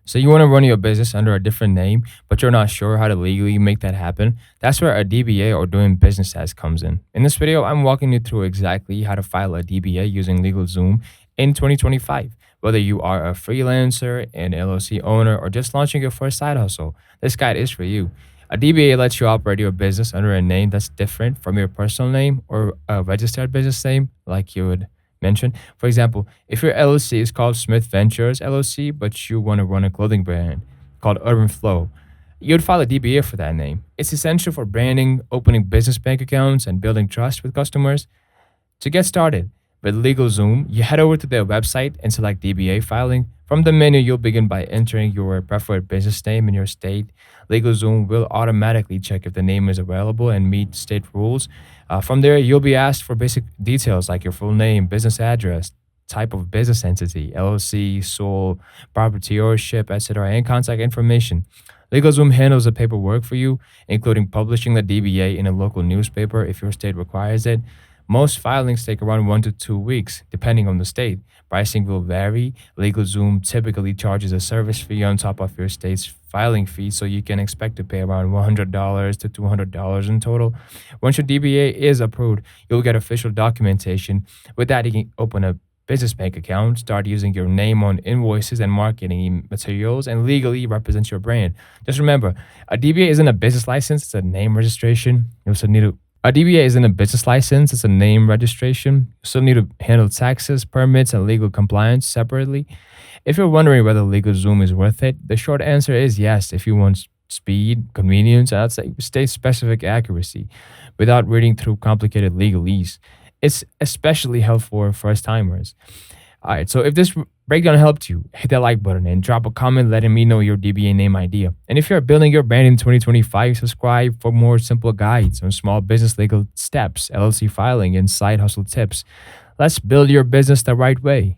So you want to run your business under a different name, but you're not sure how to legally make that happen? That's where a DBA or doing business as comes in. In this video, I'm walking you through exactly how to file a DBA using LegalZoom in 2025. Whether you are a freelancer, an LLC owner, or just launching your first side hustle, this guide is for you. A DBA lets you operate your business under a name that's different from your personal name or a registered business name, like you would mention. For example, if your LLC is called Smith Ventures LLC, but you want to run a clothing brand called Urban Flow, you'd file a DBA for that name. It's essential for branding, opening business bank accounts, and building trust with customers. To get started with LegalZoom, you head over to their website and select DBA filing. From the menu, you'll begin by entering your preferred business name in your state. LegalZoom will automatically check if the name is available and meet state rules. From there, you'll be asked for basic details like your full name, business address, type of business entity, LLC, sole proprietorship, etc., and contact information. LegalZoom handles the paperwork for you, including publishing the DBA in a local newspaper if your state requires it. Most filings take around 1 to 2 weeks, depending on the state. Pricing will vary. LegalZoom typically charges a service fee on top of your state's filing fee, so you can expect to pay around $100 to $200 in total. Once your DBA is approved, you'll get official documentation. With that, you can open a business bank account, start using your name on invoices and marketing materials, and legally represent your brand. Just remember, a DBA isn't a business license, it's a name registration. You also need to A DBA isn't a business license, it's a name registration. You still need to handle taxes, permits, and legal compliance separately. If you're wondering whether LegalZoom is worth it, the short answer is yes if you want speed, convenience, and I'd say state-specific accuracy without reading through complicated legalese. It's especially helpful for first-timers. All right, so if this breakdown helped you, hit that like button and drop a comment letting me know your DBA name idea. And if you're building your brand in 2025, subscribe for more simple guides on small business legal steps, LLC filing, and side hustle tips. Let's build your business the right way.